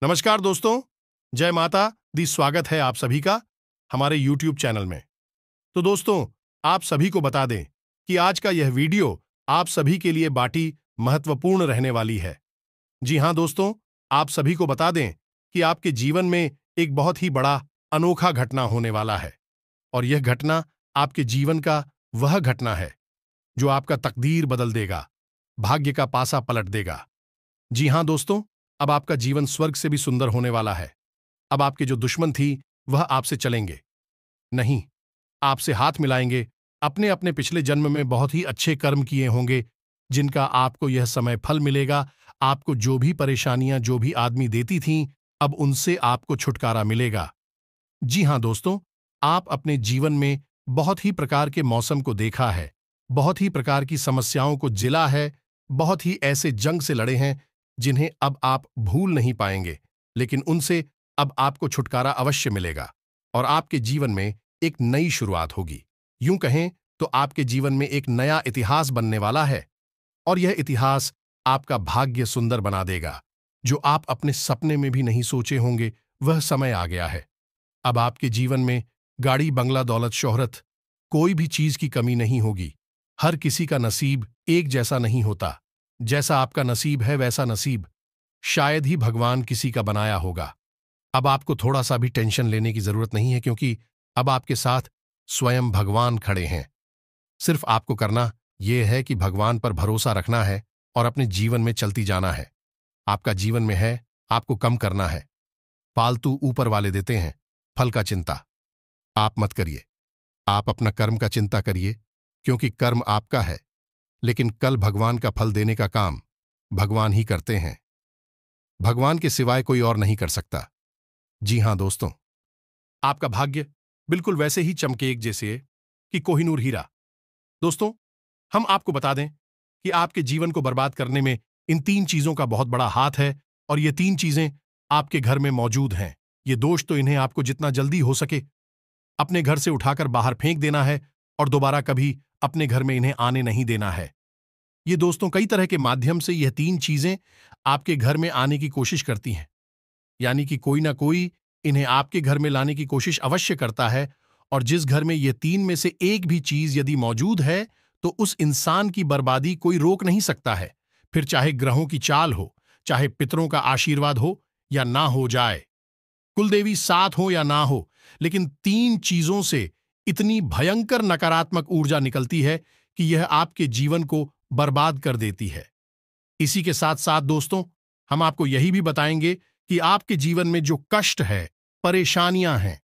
नमस्कार दोस्तों, जय माता दी। स्वागत है आप सभी का हमारे YouTube चैनल में। तो दोस्तों, आप सभी को बता दें कि आज का यह वीडियो आप सभी के लिए बाटी महत्वपूर्ण रहने वाली है। जी हां दोस्तों, आप सभी को बता दें कि आपके जीवन में एक बहुत ही बड़ा अनोखा घटना होने वाला है और यह घटना आपके जीवन का वह घटना है जो आपका तकदीर बदल देगा, भाग्य का पासा पलट देगा। जी हां दोस्तों, अब आपका जीवन स्वर्ग से भी सुंदर होने वाला है। अब आपके जो दुश्मन थी वह आपसे चलेंगे नहीं, आपसे हाथ मिलाएंगे। अपने अपने पिछले जन्म में बहुत ही अच्छे कर्म किए होंगे जिनका आपको यह समय फल मिलेगा। आपको जो भी परेशानियां जो भी आदमी देती थीं, अब उनसे आपको छुटकारा मिलेगा। जी हां दोस्तों, आप अपने जीवन में बहुत ही प्रकार के मौसम को देखा है, बहुत ही प्रकार की समस्याओं को जिला है, बहुत ही ऐसे जंग से लड़े हैं जिन्हें अब आप भूल नहीं पाएंगे, लेकिन उनसे अब आपको छुटकारा अवश्य मिलेगा और आपके जीवन में एक नई शुरुआत होगी। यूं कहें तो आपके जीवन में एक नया इतिहास बनने वाला है और यह इतिहास आपका भाग्य सुंदर बना देगा। जो आप अपने सपने में भी नहीं सोचे होंगे, वह समय आ गया है। अब आपके जीवन में गाड़ी, बंगला, दौलत, शोहरत, कोई भी चीज की कमी नहीं होगी। हर किसी का नसीब एक जैसा नहीं होता। जैसा आपका नसीब है वैसा नसीब शायद ही भगवान किसी का बनाया होगा। अब आपको थोड़ा सा भी टेंशन लेने की जरूरत नहीं है, क्योंकि अब आपके साथ स्वयं भगवान खड़े हैं। सिर्फ आपको करना यह है कि भगवान पर भरोसा रखना है और अपने जीवन में चलती जाना है। आपका जीवन में है, आपको कम करना है। फालतू ऊपर वाले देते हैं, फल का चिंता आप मत करिए। आप अपना कर्म का चिंता करिए, क्योंकि कर्म आपका है, लेकिन कल भगवान का फल देने का काम भगवान ही करते हैं। भगवान के सिवाय कोई और नहीं कर सकता। जी हां दोस्तों, आपका भाग्य बिल्कुल वैसे ही चमके एक जैसे कि कोहिनूर हीरा। दोस्तों, हम आपको बता दें कि आपके जीवन को बर्बाद करने में इन 3 चीजों का बहुत बड़ा हाथ है और ये 3 चीजें आपके घर में मौजूद हैं। ये दोष तो इन्हें आपको जितना जल्दी हो सके अपने घर से उठाकर बाहर फेंक देना है और दोबारा कभी अपने घर में इन्हें आने नहीं देना है। ये दोस्तों कई तरह के माध्यम से यह 3 चीजें आपके घर में आने की कोशिश करती हैं, यानी कि कोई ना कोई इन्हें आपके घर में लाने की कोशिश अवश्य करता है। और जिस घर में ये 3 में से एक भी चीज यदि मौजूद है तो उस इंसान की बर्बादी कोई रोक नहीं सकता है। फिर चाहे ग्रहों की चाल हो, चाहे पितरों का आशीर्वाद हो या ना हो जाए, कुलदेवी साथ हो या ना हो, लेकिन 3 चीजों से इतनी भयंकर नकारात्मक ऊर्जा निकलती है कि यह आपके जीवन को बर्बाद कर देती है। इसी के साथ साथ दोस्तों, हम आपको यही भी बताएंगे कि आपके जीवन में जो कष्ट है, परेशानियां हैं,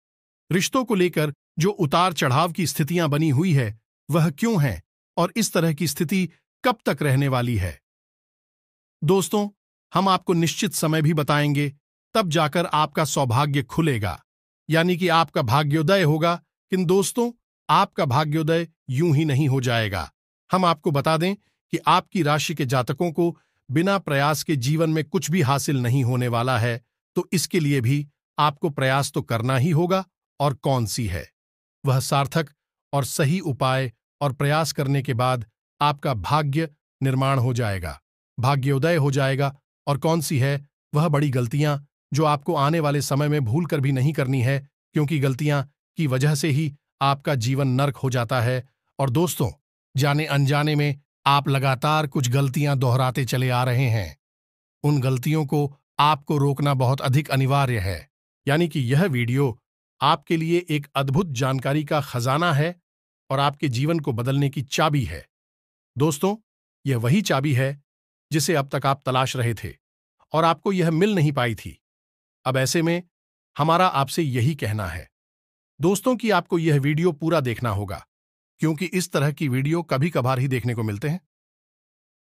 रिश्तों को लेकर जो उतार चढ़ाव की स्थितियां बनी हुई है, वह क्यों है और इस तरह की स्थिति कब तक रहने वाली है। दोस्तों, हम आपको निश्चित समय भी बताएंगे, तब जाकर आपका सौभाग्य खुलेगा, यानी कि आपका भाग्योदय होगा। किंतु दोस्तों, आपका भाग्योदय यूं ही नहीं हो जाएगा। हम आपको बता दें कि आपकी राशि के जातकों को बिना प्रयास के जीवन में कुछ भी हासिल नहीं होने वाला है, तो इसके लिए भी आपको प्रयास तो करना ही होगा। और कौन सी है वह सार्थक और सही उपाय, और प्रयास करने के बाद आपका भाग्य निर्माण हो जाएगा, भाग्योदय हो जाएगा। और कौन सी है वह बड़ी गलतियां जो आपको आने वाले समय में भूल कर भी नहीं करनी है, क्योंकि गलतियां की वजह से ही आपका जीवन नर्क हो जाता है। और दोस्तों, जाने अनजाने में आप लगातार कुछ गलतियां दोहराते चले आ रहे हैं। उन गलतियों को आपको रोकना बहुत अधिक अनिवार्य है, यानी कि यह वीडियो आपके लिए एक अद्भुत जानकारी का खजाना है और आपके जीवन को बदलने की चाबी है। दोस्तों, यह वही चाबी है जिसे अब तक आप तलाश रहे थे और आपको यह मिल नहीं पाई थी। अब ऐसे में हमारा आपसे यही कहना है दोस्तों कि आपको यह वीडियो पूरा देखना होगा, क्योंकि इस तरह की वीडियो कभी कभार ही देखने को मिलते हैं।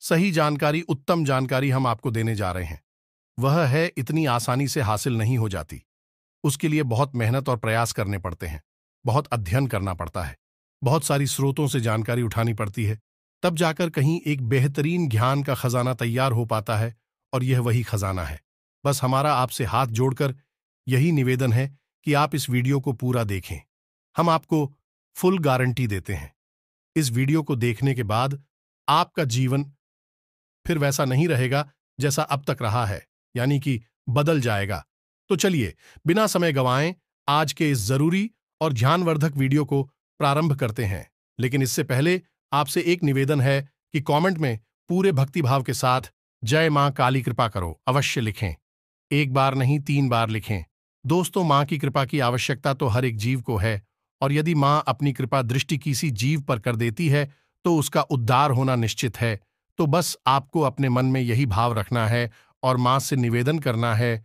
सही जानकारी, उत्तम जानकारी हम आपको देने जा रहे हैं। वह है इतनी आसानी से हासिल नहीं हो जाती। उसके लिए बहुत मेहनत और प्रयास करने पड़ते हैं, बहुत अध्ययन करना पड़ता है, बहुत सारी स्रोतों से जानकारी उठानी पड़ती है, तब जाकर कहीं एक बेहतरीन ज्ञान का खजाना तैयार हो पाता है। और यह वही खजाना है। बस हमारा आपसे हाथ जोड़कर यही निवेदन है कि आप इस वीडियो को पूरा देखें। हम आपको फुल गारंटी देते हैं, इस वीडियो को देखने के बाद आपका जीवन फिर वैसा नहीं रहेगा जैसा अब तक रहा है, यानी कि बदल जाएगा। तो चलिए, बिना समय गंवाएं आज के इस जरूरी और ध्यानवर्धक वीडियो को प्रारंभ करते हैं। लेकिन इससे पहले आपसे एक निवेदन है कि कमेंट में पूरे भक्तिभाव के साथ जय मां काली कृपा करो अवश्य लिखें। एक बार नहीं, 3 बार लिखें। दोस्तों, मां की कृपा की आवश्यकता तो हर एक जीव को है, और यदि मां अपनी कृपा दृष्टि किसी जीव पर कर देती है तो उसका उद्धार होना निश्चित है। तो बस आपको अपने मन में यही भाव रखना है और मां से निवेदन करना है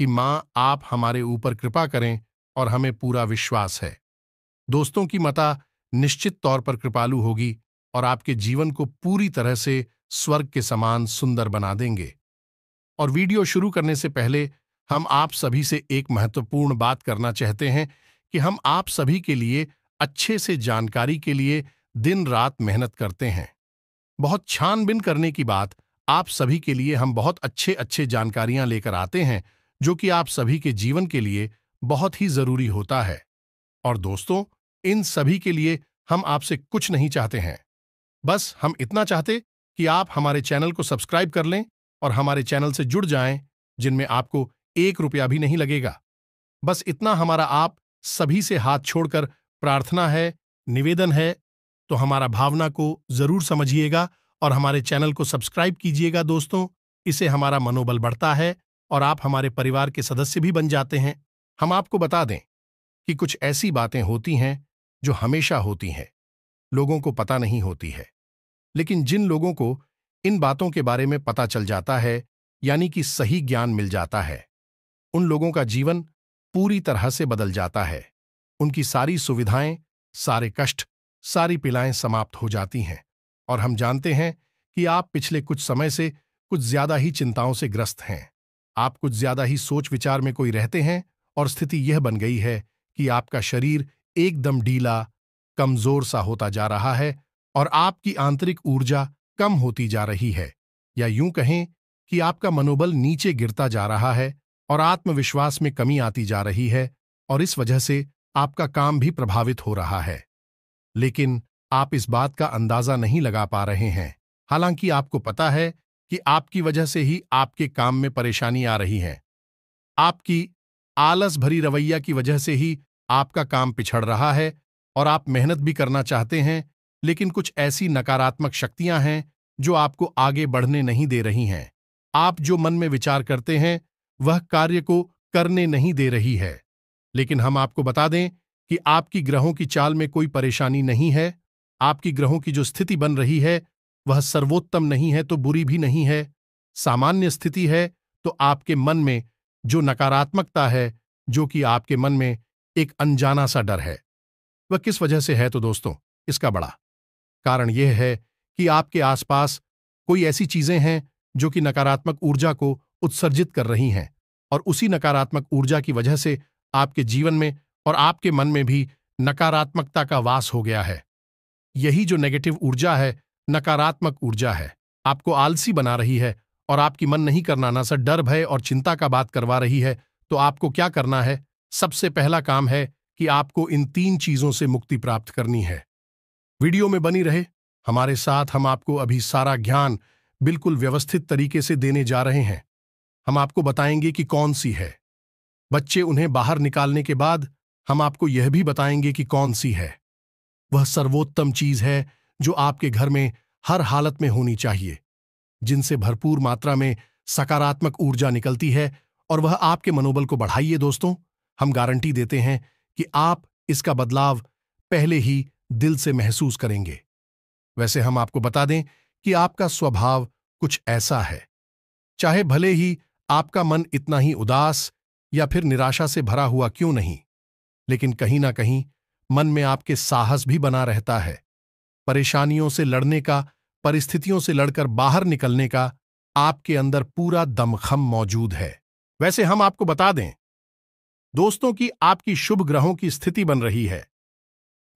कि मां, आप हमारे ऊपर कृपा करें, और हमें पूरा विश्वास है दोस्तों की माता निश्चित तौर पर कृपालु होगी और आपके जीवन को पूरी तरह से स्वर्ग के समान सुंदर बना देंगे। और वीडियो शुरू करने से पहले हम आप सभी से एक महत्वपूर्ण बात करना चाहते हैं कि हम आप सभी के लिए अच्छे से जानकारी के लिए दिन रात मेहनत करते हैं। बहुत छानबीन करने की बात, आप सभी के लिए हम बहुत अच्छे अच्छे जानकारियां लेकर आते हैं जो कि आप सभी के जीवन के लिए बहुत ही जरूरी होता है। और दोस्तों, इन सभी के लिए हम आपसे कुछ नहीं चाहते हैं, बस हम इतना चाहते कि आप हमारे चैनल को सब्सक्राइब कर लें और हमारे चैनल से जुड़ जाएं, जिनमें आपको 1 रुपया भी नहीं लगेगा। बस इतना हमारा आप सभी से हाथ छोड़कर प्रार्थना है, निवेदन है। तो हमारा भावना को जरूर समझिएगा और हमारे चैनल को सब्सक्राइब कीजिएगा दोस्तों। इससे हमारा मनोबल बढ़ता है और आप हमारे परिवार के सदस्य भी बन जाते हैं। हम आपको बता दें कि कुछ ऐसी बातें होती हैं जो हमेशा होती हैं, लोगों को पता नहीं होती है, लेकिन जिन लोगों को इन बातों के बारे में पता चल जाता है, यानी कि सही ज्ञान मिल जाता है, उन लोगों का जीवन पूरी तरह से बदल जाता है। उनकी सारी सुविधाएं, सारे कष्ट, सारी पीड़ाएं समाप्त हो जाती हैं। और हम जानते हैं कि आप पिछले कुछ समय से कुछ ज्यादा ही चिंताओं से ग्रस्त हैं। आप कुछ ज्यादा ही सोच विचार में कोई रहते हैं और स्थिति यह बन गई है कि आपका शरीर एकदम ढीला, कमजोर सा होता जा रहा है और आपकी आंतरिक ऊर्जा कम होती जा रही है, या यूं कहें कि आपका मनोबल नीचे गिरता जा रहा है और आत्मविश्वास में कमी आती जा रही है, और इस वजह से आपका काम भी प्रभावित हो रहा है। लेकिन आप इस बात का अंदाजा नहीं लगा पा रहे हैं, हालांकि आपको पता है कि आपकी वजह से ही आपके काम में परेशानी आ रही है। आपकी आलस भरी रवैया की वजह से ही आपका काम पिछड़ रहा है और आप मेहनत भी करना चाहते हैं, लेकिन कुछ ऐसी नकारात्मक शक्तियां हैं जो आपको आगे बढ़ने नहीं दे रही हैं। आप जो मन में विचार करते हैं वह कार्य को करने नहीं दे रही है। लेकिन हम आपको बता दें कि आपकी ग्रहों की चाल में कोई परेशानी नहीं है। आपकी ग्रहों की जो स्थिति बन रही है वह सर्वोत्तम नहीं है तो बुरी भी नहीं है, सामान्य स्थिति है। तो आपके मन में जो नकारात्मकता है, जो कि आपके मन में एक अनजाना सा डर है, वह किस वजह से है? तो दोस्तों, इसका बड़ा कारण यह है कि आपके आसपास कोई ऐसी चीजें हैं जो कि नकारात्मक ऊर्जा को उत्सर्जित कर रही हैं, और उसी नकारात्मक ऊर्जा की वजह से आपके जीवन में और आपके मन में भी नकारात्मकता का वास हो गया है। यही जो नेगेटिव ऊर्जा है, नकारात्मक ऊर्जा है, आपको आलसी बना रही है और आपकी मन नहीं करना ना सा डर, भय और चिंता का बात करवा रही है। तो आपको क्या करना है? सबसे पहला काम है कि आपको इन 3 चीजों से मुक्ति प्राप्त करनी है। वीडियो में बनी रहे हमारे साथ, हम आपको अभी सारा ज्ञान बिल्कुल व्यवस्थित तरीके से देने जा रहे हैं। हम आपको बताएंगे कि कौन सी है। बच्चे उन्हें बाहर निकालने के बाद हम आपको यह भी बताएंगे कि कौन सी है। वह सर्वोत्तम चीज है जो आपके घर में हर हालत में होनी चाहिए, जिनसे भरपूर मात्रा में सकारात्मक ऊर्जा निकलती है, और वह आपके मनोबल को बढ़ाइए। दोस्तों, हम गारंटी देते हैं कि आप इसका बदलाव पहले ही दिल से महसूस करेंगे। वैसे हम आपको बता दें कि आपका स्वभाव कुछ ऐसा है, चाहे भले ही आपका मन इतना ही उदास या फिर निराशा से भरा हुआ क्यों नहीं, लेकिन कहीं ना कहीं मन में आपके साहस भी बना रहता है। परेशानियों से लड़ने का, परिस्थितियों से लड़कर बाहर निकलने का आपके अंदर पूरा दमखम मौजूद है। वैसे हम आपको बता दें दोस्तों कि आपकी शुभ ग्रहों की स्थिति बन रही है,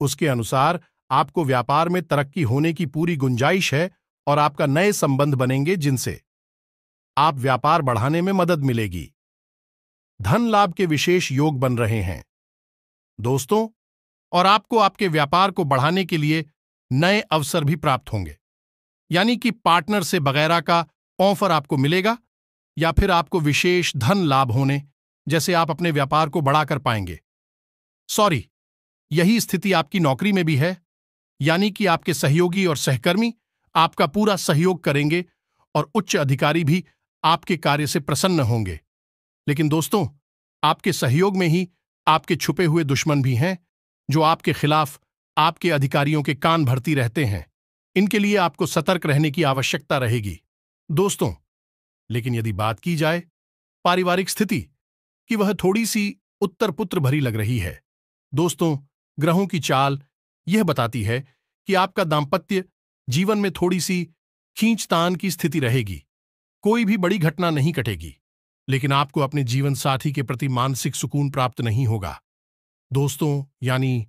उसके अनुसार आपको व्यापार में तरक्की होने की पूरी गुंजाइश है और आपका नए संबंध बनेंगे जिनसे आप व्यापार बढ़ाने में मदद मिलेगी। धन लाभ के विशेष योग बन रहे हैं दोस्तों, और आपको आपके व्यापार को बढ़ाने के लिए नए अवसर भी प्राप्त होंगे, यानी कि पार्टनर से वगैरह का ऑफर आपको मिलेगा, या फिर आपको विशेष धन लाभ होने, जैसे आप अपने व्यापार को बढ़ा कर पाएंगे। सॉरी, यही स्थिति आपकी नौकरी में भी है, यानी कि आपके सहयोगी और सहकर्मी आपका पूरा सहयोग करेंगे और उच्च अधिकारी भी आपके कार्य से प्रसन्न होंगे। लेकिन दोस्तों, आपके सहयोग में ही आपके छुपे हुए दुश्मन भी हैं, जो आपके खिलाफ आपके अधिकारियों के कान भरती रहते हैं। इनके लिए आपको सतर्क रहने की आवश्यकता रहेगी। दोस्तों, लेकिन यदि बात की जाए पारिवारिक स्थिति कि वह थोड़ी सी उत्तर पुत्र भरी लग रही है। दोस्तों, ग्रहों की चाल यह बताती है कि आपका दाम्पत्य जीवन में थोड़ी सी खींचतान की स्थिति रहेगी। कोई भी बड़ी घटना नहीं घटेगी, लेकिन आपको अपने जीवन साथी के प्रति मानसिक सुकून प्राप्त नहीं होगा। दोस्तों, यानी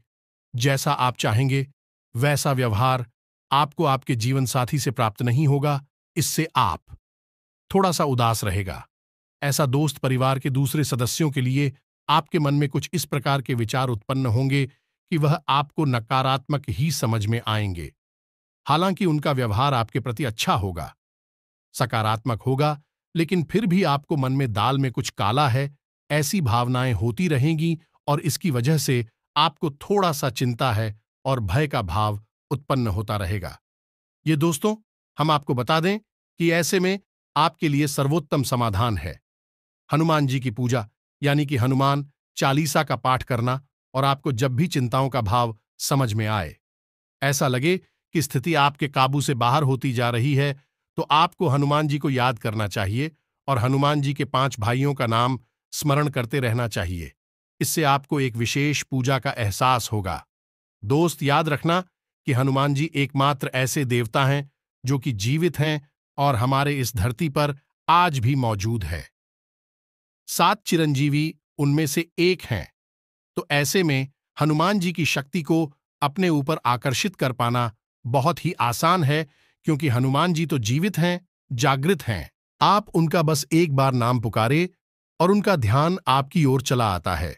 जैसा आप चाहेंगे वैसा व्यवहार आपको आपके जीवन साथी से प्राप्त नहीं होगा। इससे आप थोड़ा सा उदास रहेगा। ऐसा दोस्त परिवार के दूसरे सदस्यों के लिए आपके मन में कुछ इस प्रकार के विचार उत्पन्न होंगे कि वह आपको नकारात्मक ही समझ में आएंगे। हालांकि उनका व्यवहार आपके प्रति अच्छा होगा, सकारात्मक होगा, लेकिन फिर भी आपको मन में दाल में कुछ काला है, ऐसी भावनाएं होती रहेंगी और इसकी वजह से आपको थोड़ा सा चिंता है और भय का भाव उत्पन्न होता रहेगा। ये दोस्तों, हम आपको बता दें कि ऐसे में आपके लिए सर्वोत्तम समाधान है हनुमान जी की पूजा, यानी कि हनुमान चालीसा का पाठ करना। और आपको जब भी चिंताओं का भाव समझ में आए, ऐसा लगे कि स्थिति आपके काबू से बाहर होती जा रही है, तो आपको हनुमान जी को याद करना चाहिए और हनुमान जी के 5 भाइयों का नाम स्मरण करते रहना चाहिए। इससे आपको एक विशेष पूजा का एहसास होगा। दोस्त, याद रखना कि हनुमान जी एकमात्र ऐसे देवता हैं जो कि जीवित हैं और हमारे इस धरती पर आज भी मौजूद है। 7 चिरंजीवी उनमें से एक हैं, तो ऐसे में हनुमान जी की शक्ति को अपने ऊपर आकर्षित कर पाना बहुत ही आसान है, क्योंकि हनुमान जी तो जीवित हैं, जागृत हैं। आप उनका बस एक बार नाम पुकारे और उनका ध्यान आपकी ओर चला आता है।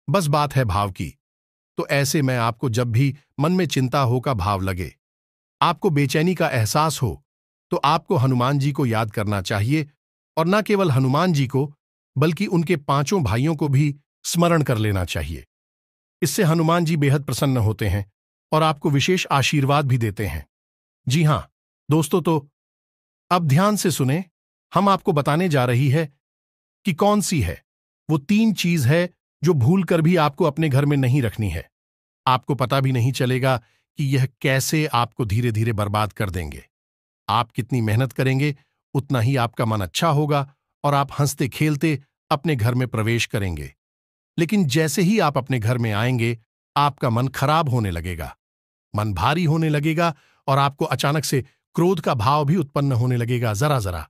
बस बात है भाव की। तो ऐसे में आपको जब भी मन में चिंता हो का भाव लगे, आपको बेचैनी का एहसास हो, तो आपको हनुमान जी को याद करना चाहिए और न केवल हनुमान जी को, बल्कि उनके 5 भाइयों को भी स्मरण कर लेना चाहिए। इससे हनुमान जी बेहद प्रसन्न होते हैं और आपको विशेष आशीर्वाद भी देते हैं। जी हां दोस्तों, तो अब ध्यान से सुने। हम आपको बताने जा रही है कि कौन सी है वो 3 चीज है जो भूल कर भी आपको अपने घर में नहीं रखनी है। आपको पता भी नहीं चलेगा कि यह कैसे आपको धीरे धीरे बर्बाद कर देंगे। आप कितनी मेहनत करेंगे, उतना ही आपका मन अच्छा होगा और आप हंसते खेलते अपने घर में प्रवेश करेंगे। लेकिन जैसे ही आप अपने घर में आएंगे, आपका मन खराब होने लगेगा, मन भारी होने लगेगा और आपको अचानक से क्रोध का भाव भी उत्पन्न होने लगेगा। जरा जरा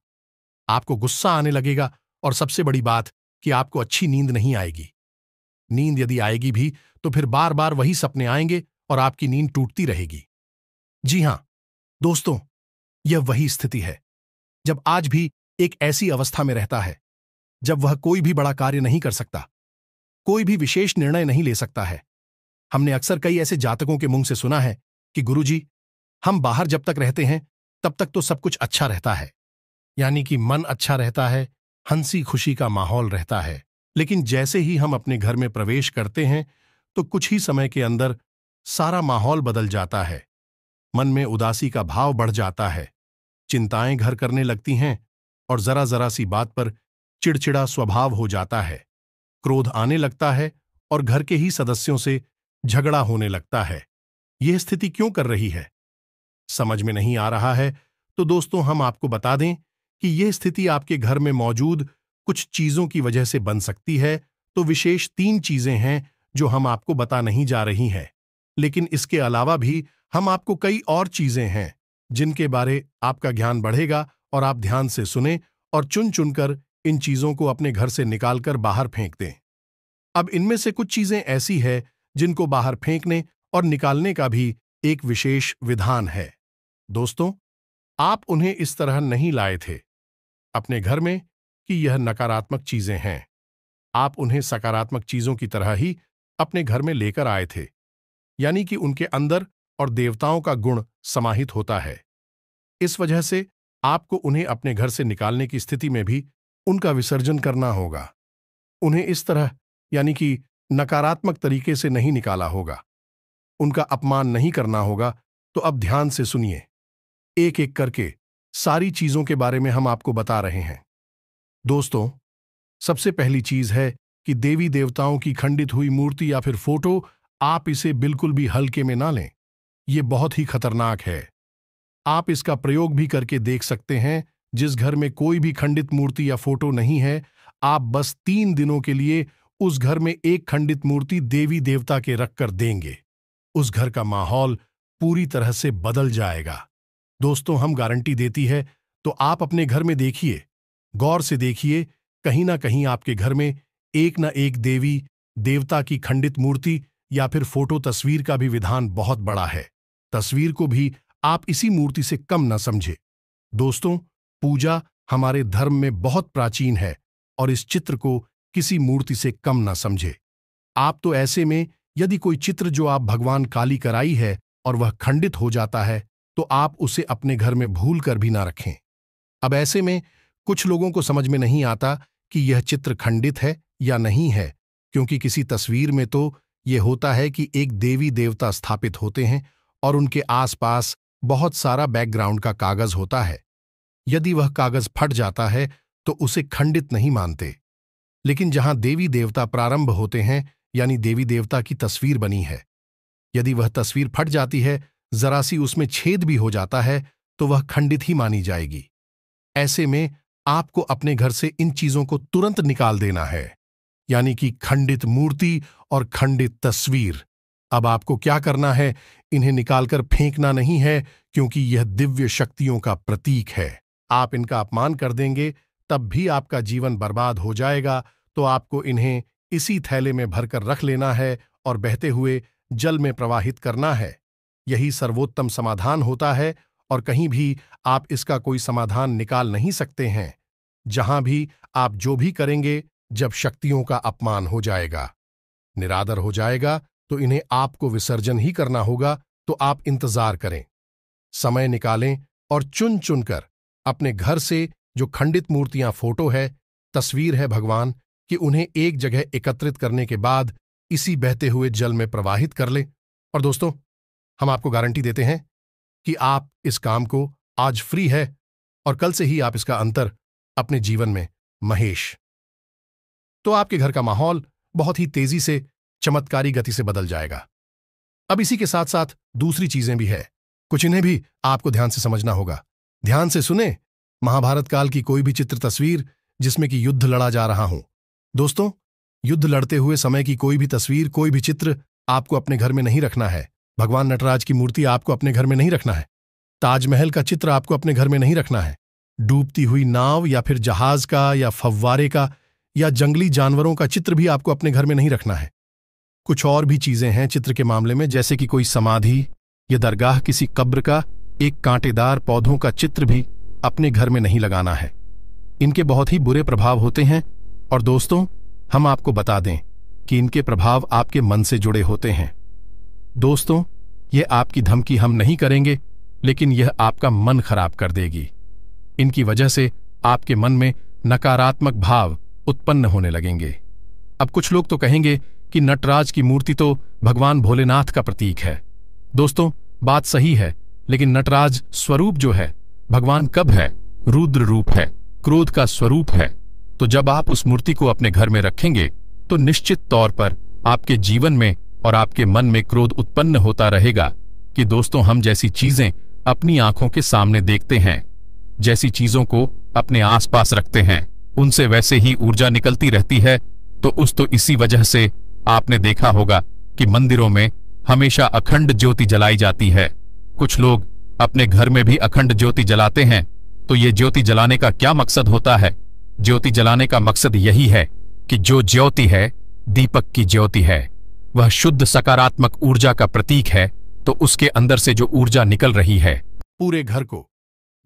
आपको गुस्सा आने लगेगा और सबसे बड़ी बात कि आपको अच्छी नींद नहीं आएगी। नींद यदि आएगी भी तो फिर बार बार वही सपने आएंगे और आपकी नींद टूटती रहेगी। जी हां दोस्तों, यह वही स्थिति है जब आज भी एक ऐसी अवस्था में रहता है जब वह कोई भी बड़ा कार्य नहीं कर सकता, कोई भी विशेष निर्णय नहीं ले सकता है। हमने अक्सर कई ऐसे जातकों के मुंह से सुना है कि गुरुजी, हम बाहर जब तक रहते हैं तब तक तो सब कुछ अच्छा रहता है, यानी कि मन अच्छा रहता है, हंसी खुशी का माहौल रहता है। लेकिन जैसे ही हम अपने घर में प्रवेश करते हैं तो कुछ ही समय के अंदर सारा माहौल बदल जाता है। मन में उदासी का भाव बढ़ जाता है, चिंताएं घर करने लगती हैं और जरा जरा सी बात पर चिड़चिड़ा स्वभाव हो जाता है। क्रोध आने लगता है और घर के ही सदस्यों से झगड़ा होने लगता है। यह स्थिति क्यों कर रही है, समझ में नहीं आ रहा है? तो दोस्तों, हम आपको बता दें कि यह स्थिति आपके घर में मौजूद कुछ चीजों की वजह से बन सकती है। तो विशेष 3 चीजें हैं जो हम आपको बता नहीं जा रही हैं, लेकिन इसके अलावा भी हम आपको कई और चीजें हैं जिनके बारे आपका ज्ञान बढ़ेगा और आप ध्यान से सुने और चुन चुनकर इन चीजों को अपने घर से निकालकर बाहर फेंक दें। अब इनमें से कुछ चीजें ऐसी है जिनको बाहर फेंकने और निकालने का भी एक विशेष विधान है। दोस्तों, आप उन्हें इस तरह नहीं लाए थे अपने घर में कि यह नकारात्मक चीजें हैं। आप उन्हें सकारात्मक चीजों की तरह ही अपने घर में लेकर आए थे, यानी कि उनके अंदर और देवताओं का गुण समाहित होता है। इस वजह से आपको उन्हें अपने घर से निकालने की स्थिति में भी उनका विसर्जन करना होगा। उन्हें इस तरह यानी कि नकारात्मक तरीके से नहीं निकाला होगा, उनका अपमान नहीं करना होगा। तो अब ध्यान से सुनिए, एक एक करके सारी चीजों के बारे में हम आपको बता रहे हैं। दोस्तों, सबसे पहली चीज है कि देवी देवताओं की खंडित हुई मूर्ति या फिर फोटो, आप इसे बिल्कुल भी हल्के में ना लें। यह बहुत ही खतरनाक है। आप इसका प्रयोग भी करके देख सकते हैं। जिस घर में कोई भी खंडित मूर्ति या फोटो नहीं है, आप बस 3 दिनों के लिए उस घर में एक खंडित मूर्ति देवी देवता के रखकर देंगे, उस घर का माहौल पूरी तरह से बदल जाएगा। दोस्तों, हम गारंटी देती है। तो आप अपने घर में देखिए, गौर से देखिए, कहीं ना कहीं आपके घर में एक ना एक देवी देवता की खंडित मूर्ति या फिर फोटो तस्वीर का भी विधान बहुत बड़ा है। तस्वीर को भी आप इसी मूर्ति से कम न समझे। दोस्तों, पूजा हमारे धर्म में बहुत प्राचीन है और इस चित्र को किसी मूर्ति से कम न समझे। आप तो ऐसे में यदि कोई चित्र जो आप भगवान काली कराई है और वह खंडित हो जाता है, तो आप उसे अपने घर में भूल कर भी ना रखें। अब ऐसे में कुछ लोगों को समझ में नहीं आता कि यह चित्र खंडित है या नहीं है, क्योंकि किसी तस्वीर में तो यह होता है कि एक देवी देवता स्थापित होते हैं और उनके आसपास बहुत सारा बैकग्राउंड का कागज होता है। यदि वह कागज फट जाता है तो उसे खंडित नहीं मानते। लेकिन जहां देवी देवता प्रारंभ होते हैं, यानी देवी देवता की तस्वीर बनी है, यदि वह तस्वीर फट जाती है, जरा सी उसमें छेद भी हो जाता है, तो वह खंडित ही मानी जाएगी। ऐसे में आपको अपने घर से इन चीजों को तुरंत निकाल देना है, यानी कि खंडित मूर्ति और खंडित तस्वीर। अब आपको क्या करना है, इन्हें निकालकर फेंकना नहीं है, क्योंकि यह दिव्य शक्तियों का प्रतीक है। आप इनका अपमान कर देंगे तब भी आपका जीवन बर्बाद हो जाएगा। तो आपको इन्हें इसी थैले में भरकर रख लेना है और बहते हुए जल में प्रवाहित करना है। यही सर्वोत्तम समाधान होता है और कहीं भी आप इसका कोई समाधान निकाल नहीं सकते हैं। जहां भी आप जो भी करेंगे, जब शक्तियों का अपमान हो जाएगा, निरादर हो जाएगा, तो इन्हें आपको विसर्जन ही करना होगा। तो आप इंतजार करें, समय निकालें और चुन चुनकर अपने घर से जो खंडित मूर्तियां, फोटो है, तस्वीर है भगवान कि उन्हें एक जगह एकत्रित करने के बाद इसी बहते हुए जल में प्रवाहित कर लें। और दोस्तों, हम आपको गारंटी देते हैं कि आप इस काम को आज फ्री है और कल से ही आप इसका अंतर अपने जीवन में महेश, तो आपके घर का माहौल बहुत ही तेजी से, चमत्कारी गति से बदल जाएगा। अब इसी के साथ साथ दूसरी चीजें भी है, कुछ इन्हें भी आपको ध्यान से समझना होगा। ध्यान से सुने, महाभारत काल की कोई भी चित्र तस्वीर जिसमें कि युद्ध लड़ा जा रहा हो, दोस्तों, युद्ध लड़ते हुए समय की कोई भी तस्वीर, कोई भी चित्र आपको अपने घर में नहीं रखना है। भगवान नटराज की मूर्ति आपको अपने घर में नहीं रखना है। ताजमहल का चित्र आपको अपने घर में नहीं रखना है। डूबती हुई नाव या फिर जहाज का या फव्वारे का या जंगली जानवरों का चित्र भी आपको अपने घर में नहीं रखना है। कुछ और भी चीजें हैं चित्र के मामले में, जैसे कि कोई समाधि या दरगाह, किसी कब्र का एक कांटेदार पौधों का चित्र भी अपने घर में नहीं लगाना है। इनके बहुत ही बुरे प्रभाव होते हैं और दोस्तों, हम आपको बता दें कि इनके प्रभाव आपके मन से जुड़े होते हैं। दोस्तों, यह आपकी धमकी हम नहीं करेंगे, लेकिन यह आपका मन खराब कर देगी। इनकी वजह से आपके मन में नकारात्मक भाव उत्पन्न होने लगेंगे। अब कुछ लोग तो कहेंगे कि नटराज की मूर्ति तो भगवान भोलेनाथ का प्रतीक है। दोस्तों, बात सही है, लेकिन नटराज स्वरूप जो है, भगवान कब है? रुद्र रूप है, क्रोध का स्वरूप है। तो जब आप उस मूर्ति को अपने घर में रखेंगे, तो निश्चित तौर पर आपके जीवन में और आपके मन में क्रोध उत्पन्न होता रहेगा कि दोस्तों, हम जैसी चीजें अपनी आंखों के सामने देखते हैं, जैसी चीजों को अपने आसपास रखते हैं, उनसे वैसे ही ऊर्जा निकलती रहती है। तो इसी वजह से आपने देखा होगा कि मंदिरों में हमेशा अखंड ज्योति जलाई जाती है। कुछ लोग अपने घर में भी अखंड ज्योति जलाते हैं। तो ये ज्योति जलाने का क्या मकसद होता है? ज्योति जलाने का मकसद यही है कि जो ज्योति है, दीपक की ज्योति है, वह शुद्ध सकारात्मक ऊर्जा का प्रतीक है। तो उसके अंदर से जो ऊर्जा निकल रही है, पूरे घर को,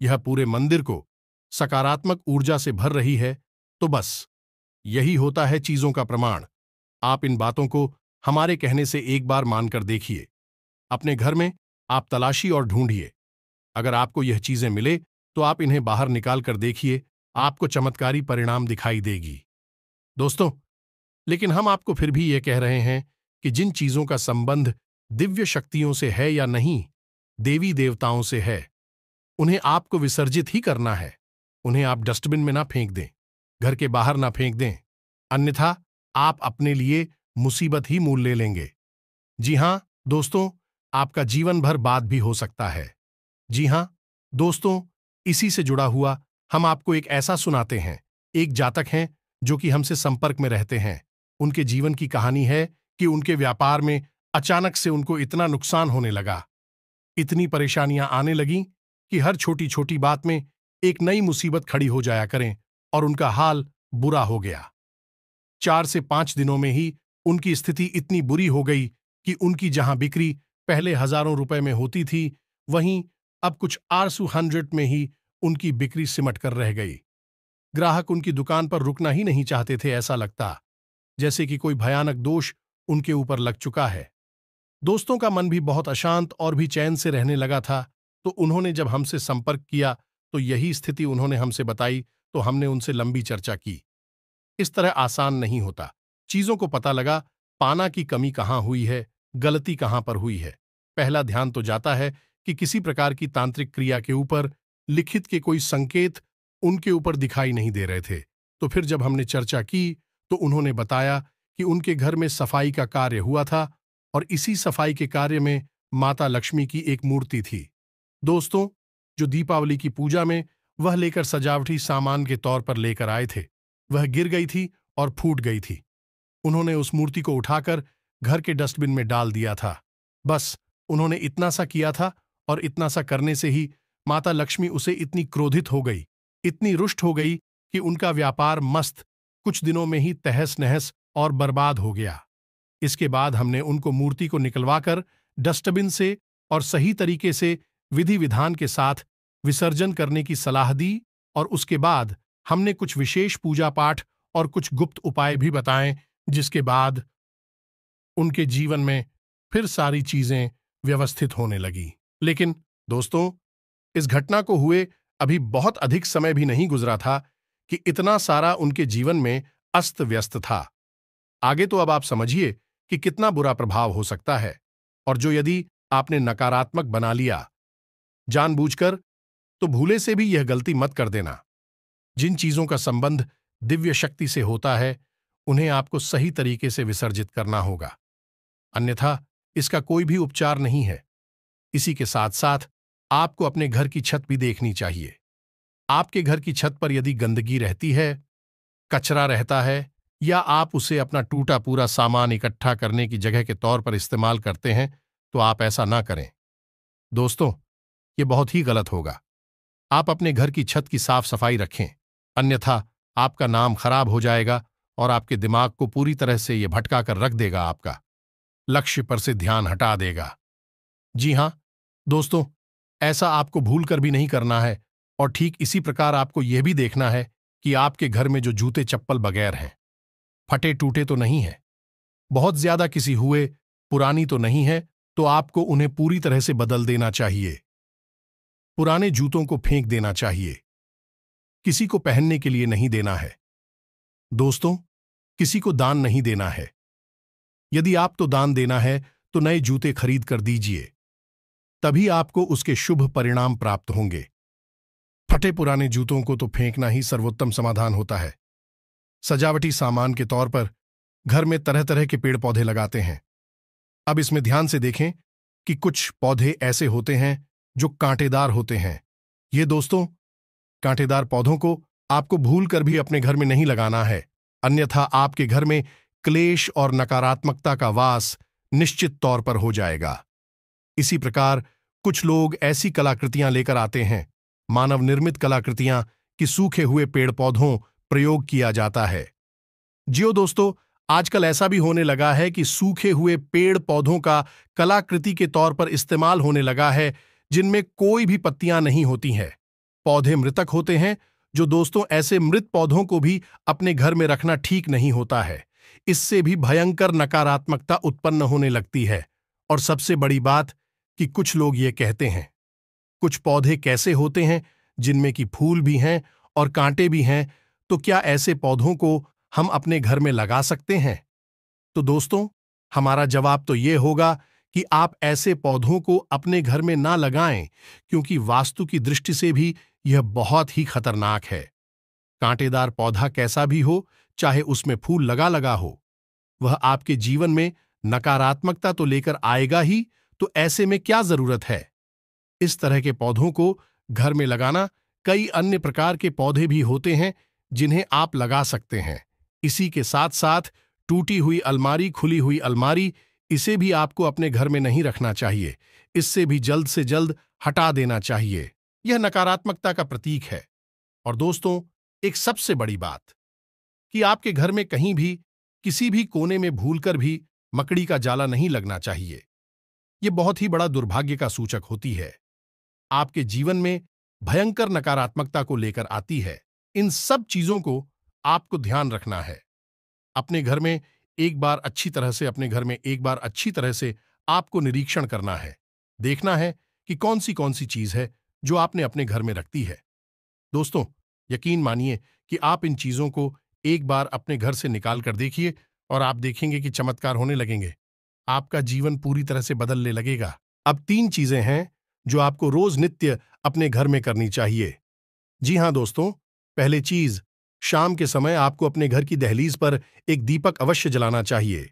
यह पूरे मंदिर को सकारात्मक ऊर्जा से भर रही है। तो बस यही होता है चीजों का प्रमाण। आप इन बातों को हमारे कहने से एक बार मानकर देखिए। अपने घर में आप तलाशी और ढूंढिए। अगर आपको यह चीजें मिले तो आप इन्हें बाहर निकाल कर देखिए, आपको चमत्कारी परिणाम दिखाई देगी। दोस्तों, लेकिन हम आपको फिर भी ये कह रहे हैं कि जिन चीजों का संबंध दिव्य शक्तियों से है या नहीं, देवी देवताओं से है, उन्हें आपको विसर्जित ही करना है। उन्हें आप डस्टबिन में ना फेंक दें, घर के बाहर ना फेंक दें, अन्यथा आप अपने लिए मुसीबत ही मोल ले लेंगे। जी हां दोस्तों, आपका जीवन भर बाद भी हो सकता है। जी हां दोस्तों, इसी से जुड़ा हुआ हम आपको एक ऐसा सुनाते हैं। एक जातक हैं जो कि हमसे संपर्क में रहते हैं। उनके जीवन की कहानी है कि उनके व्यापार में अचानक से उनको इतना नुकसान होने लगा, इतनी परेशानियां आने लगीं कि हर छोटी छोटी बात में एक नई मुसीबत खड़ी हो जाया करें और उनका हाल बुरा हो गया। 4 से 5 दिनों में ही उनकी स्थिति इतनी बुरी हो गई कि उनकी जहां बिक्री पहले हजारों रुपए में होती थी, वहीं अब कुछ आरसू 100 में ही उनकी बिक्री सिमट कर रह गई। ग्राहक उनकी दुकान पर रुकना ही नहीं चाहते थे। ऐसा लगता जैसे कि कोई भयानक दोष उनके ऊपर लग चुका है। दोस्तों का मन भी बहुत अशांत और भी चैन से रहने लगा था। तो उन्होंने जब हमसे संपर्क किया तो यही स्थिति उन्होंने हमसे बताई, तो हमने उनसे लंबी चर्चा की। इस तरह आसान नहीं होता। चीजों को पता लगा पाना की कमी कहाँ हुई है, गलती कहाँ पर हुई है। पहला ध्यान तो जाता है कि किसी प्रकार की तांत्रिक क्रिया के ऊपर लिखित के कोई संकेत उनके ऊपर दिखाई नहीं दे रहे थे। तो फिर जब हमने चर्चा की तो उन्होंने बताया कि उनके घर में सफाई का कार्य हुआ था और इसी सफाई के कार्य में माता लक्ष्मी की एक मूर्ति थी। दोस्तों, जो दीपावली की पूजा में वह लेकर सजावटी सामान के तौर पर लेकर आए थे, वह गिर गई थी और फूट गई थी। उन्होंने उस मूर्ति को उठाकर घर के डस्टबिन में डाल दिया था। बस उन्होंने इतना सा किया था और इतना सा करने से ही माता लक्ष्मी उसे इतनी क्रोधित हो गई, इतनी रुष्ट हो गई कि उनका व्यापार मस्त कुछ दिनों में ही तहस नहस और बर्बाद हो गया। इसके बाद हमने उनको मूर्ति को निकलवाकर डस्टबिन से और सही तरीके से विधि विधान के साथ विसर्जन करने की सलाह दी और उसके बाद हमने कुछ विशेष पूजा पाठ और कुछ गुप्त उपाय भी बताएं, जिसके बाद उनके जीवन में फिर सारी चीजें व्यवस्थित होने लगी। लेकिन दोस्तों, इस घटना को हुए अभी बहुत अधिक समय भी नहीं गुजरा था कि इतना सारा उनके जीवन में अस्त व्यस्त था। आगे तो अब आप समझिए कि कितना बुरा प्रभाव हो सकता है, और जो यदि आपने नकारात्मक बना लिया जानबूझकर, तो भूले से भी यह गलती मत कर देना। जिन चीजों का संबंध दिव्य शक्ति से होता है, उन्हें आपको सही तरीके से विसर्जित करना होगा, अन्यथा इसका कोई भी उपचार नहीं है। इसी के साथ साथ आपको अपने घर की छत भी देखनी चाहिए। आपके घर की छत पर यदि गंदगी रहती है, कचरा रहता है, या आप उसे अपना टूटा पूरा सामान इकट्ठा करने की जगह के तौर पर इस्तेमाल करते हैं, तो आप ऐसा ना करें। दोस्तों, ये बहुत ही गलत होगा। आप अपने घर की छत की साफ सफाई रखें, अन्यथा आपका नाम खराब हो जाएगा और आपके दिमाग को पूरी तरह से ये भटका कर रख देगा, आपका लक्ष्य पर से ध्यान हटा देगा। जी हां दोस्तों, ऐसा आपको भूल कर भी नहीं करना है। और ठीक इसी प्रकार आपको यह भी देखना है कि आपके घर में जो जूते चप्पल बगैर हैं, फटे टूटे तो नहीं है, बहुत ज्यादा किसी हुए पुरानी तो नहीं है, तो आपको उन्हें पूरी तरह से बदल देना चाहिए। पुराने जूतों को फेंक देना चाहिए, किसी को पहनने के लिए नहीं देना है। दोस्तों, किसी को दान नहीं देना है। यदि आपको दान देना है तो नए जूते खरीद कर दीजिए, तभी आपको उसके शुभ परिणाम प्राप्त होंगे। फटे पुराने जूतों को तो फेंकना ही सर्वोत्तम समाधान होता है। सजावटी सामान के तौर पर घर में तरह तरह के पेड़ पौधे लगाते हैं। अब इसमें ध्यान से देखें कि कुछ पौधे ऐसे होते हैं जो कांटेदार होते हैं। ये दोस्तों, कांटेदार पौधों को आपको भूल कर भी अपने घर में नहीं लगाना है, अन्यथा आपके घर में क्लेश और नकारात्मकता का वास निश्चित तौर पर हो जाएगा। इसी प्रकार कुछ लोग ऐसी कलाकृतियां लेकर आते हैं, मानव निर्मित कलाकृतियां, कि सूखे हुए पेड़ पौधों प्रयोग किया जाता है। जियो दोस्तों, आजकल ऐसा भी होने लगा है कि सूखे हुए पेड़ पौधों का कलाकृति के तौर पर इस्तेमाल होने लगा है, जिनमें कोई भी पत्तियां नहीं होती हैं। पौधे मृतक होते हैं, जो दोस्तों ऐसे मृत पौधों को भी अपने घर में रखना ठीक नहीं होता है। इससे भी भयंकर नकारात्मकता उत्पन्न होने लगती है। और सबसे बड़ी बात कि कुछ लोग ये कहते हैं, कुछ पौधे कैसे होते हैं जिनमें कि फूल भी हैं और कांटे भी हैं, तो क्या ऐसे पौधों को हम अपने घर में लगा सकते हैं? तो दोस्तों, हमारा जवाब तो ये होगा कि आप ऐसे पौधों को अपने घर में ना लगाएं, क्योंकि वास्तु की दृष्टि से भी यह बहुत ही खतरनाक है। कांटेदार पौधा कैसा भी हो, चाहे उसमें फूल लगा लगा हो, वह आपके जीवन में नकारात्मकता तो लेकर आएगा ही, तो ऐसे में क्या जरूरत है? इस तरह के पौधों को घर में लगाना, कई अन्य प्रकार के पौधे भी होते हैं जिन्हें आप लगा सकते हैं। इसी के साथ साथ टूटी हुई अलमारी, खुली हुई अलमारी, इसे भी आपको अपने घर में नहीं रखना चाहिए। इससे भी जल्द से जल्द हटा देना चाहिए। यह नकारात्मकता का प्रतीक है। और दोस्तों, एक सबसे बड़ी बात कि आपके घर में कहीं भी, किसी भी कोने में भूलकर भी मकड़ी का जाला नहीं लगना चाहिए। यह बहुत ही बड़ा दुर्भाग्य का सूचक होती है। आपके जीवन में भयंकर नकारात्मकता को लेकर आती है। इन सब चीजों को आपको ध्यान रखना है। अपने घर में एक बार अच्छी तरह से आपको निरीक्षण करना है। देखना है कि कौन सी चीज है जो आपने अपने घर में रखती है। दोस्तों, यकीन मानिए कि आप इन चीजों को एक बार अपने घर से निकाल कर देखिए और आप देखेंगे कि चमत्कार होने लगेंगे। आपका जीवन पूरी तरह से बदलने लगेगा। अब 3 चीजें हैं जो आपको रोज नित्य अपने घर में करनी चाहिए। जी हां दोस्तों, पहले चीज, शाम के समय आपको अपने घर की दहलीज पर एक दीपक अवश्य जलाना चाहिए।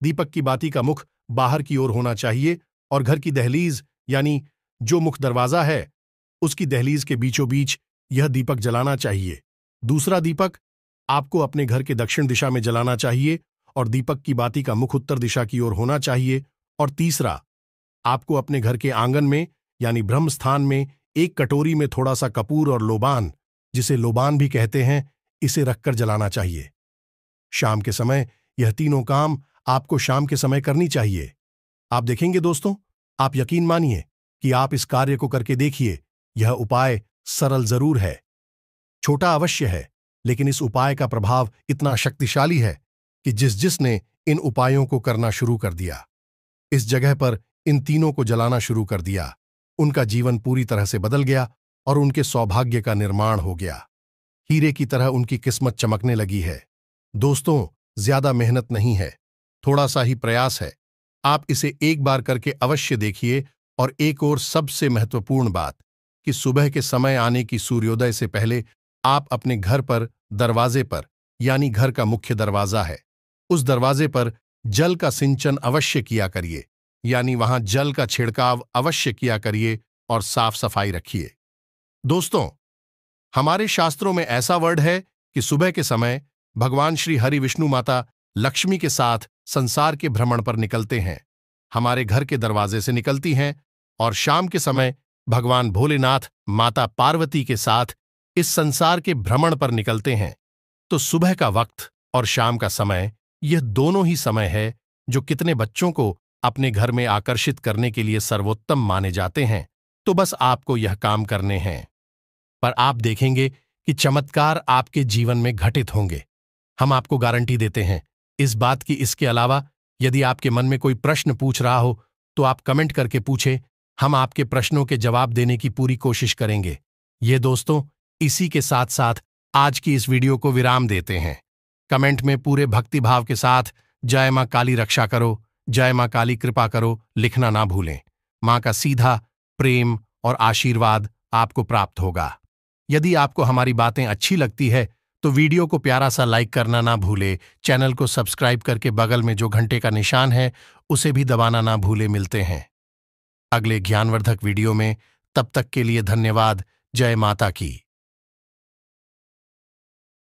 दीपक की बाती का मुख बाहर की ओर होना चाहिए और घर की दहलीज, यानी जो मुख्य दरवाजा है, उसकी दहलीज के बीचों बीच यह दीपक जलाना चाहिए। दूसरा दीपक आपको अपने घर के दक्षिण दिशा में जलाना चाहिए और दीपक की बाती का मुख उत्तर दिशा की ओर होना चाहिए। और तीसरा, आपको अपने घर के आंगन में, यानी ब्रह्म स्थान में, एक कटोरी में थोड़ा सा कपूर और लोबान, जिसे लोबान भी कहते हैं, इसे रखकर जलाना चाहिए। शाम के समय यह तीनों काम आपको शाम के समय करनी चाहिए। आप देखेंगे दोस्तों, आप यकीन मानिए कि आप इस कार्य को करके देखिए। यह उपाय सरल जरूर है, छोटा अवश्य है, लेकिन इस उपाय का प्रभाव इतना शक्तिशाली है कि जिसने इन उपायों को करना शुरू कर दिया, इस जगह पर इन तीनों को जलाना शुरू कर दिया, उनका जीवन पूरी तरह से बदल गया और उनके सौभाग्य का निर्माण हो गया। हीरे की तरह उनकी किस्मत चमकने लगी है। दोस्तों, ज्यादा मेहनत नहीं है, थोड़ा सा ही प्रयास है। आप इसे एक बार करके अवश्य देखिए। और एक और सबसे महत्वपूर्ण बात कि सुबह के समय आने की सूर्योदय से पहले आप अपने घर पर दरवाजे पर, यानी घर का मुख्य दरवाजा है, उस दरवाजे पर जल का सिंचन अवश्य किया करिए, यानी वहां जल का छिड़काव अवश्य किया करिए और साफ सफाई रखिए। दोस्तों, हमारे शास्त्रों में ऐसा वर्ड है कि सुबह के समय भगवान श्री हरि विष्णु माता लक्ष्मी के साथ संसार के भ्रमण पर निकलते हैं। हमारे घर के दरवाजे से निकलती हैं और शाम के समय भगवान भोलेनाथ माता पार्वती के साथ इस संसार के भ्रमण पर निकलते हैं। तो सुबह का वक्त और शाम का समय, यह दोनों ही समय है जो कितने बच्चों को अपने घर में आकर्षित करने के लिए सर्वोत्तम माने जाते हैं। तो बस आपको यह काम करने हैं, पर आप देखेंगे कि चमत्कार आपके जीवन में घटित होंगे। हम आपको गारंटी देते हैं इस बात की। इसके अलावा यदि आपके मन में कोई प्रश्न पूछ रहा हो तो आप कमेंट करके पूछें, हम आपके प्रश्नों के जवाब देने की पूरी कोशिश करेंगे। ये दोस्तों, इसी के साथ साथ आज की इस वीडियो को विराम देते हैं। कमेंट में पूरे भक्तिभाव के साथ जय मां काली रक्षा करो, जय मां काली कृपा करो लिखना ना भूलें। मां का सीधा प्रेम और आशीर्वाद आपको प्राप्त होगा। यदि आपको हमारी बातें अच्छी लगती है तो वीडियो को प्यारा सा लाइक करना ना भूले, चैनल को सब्सक्राइब करके बगल में जो घंटे का निशान है उसे भी दबाना ना भूले। मिलते हैं अगले ज्ञानवर्धक वीडियो में, तब तक के लिए धन्यवाद। जय माता की।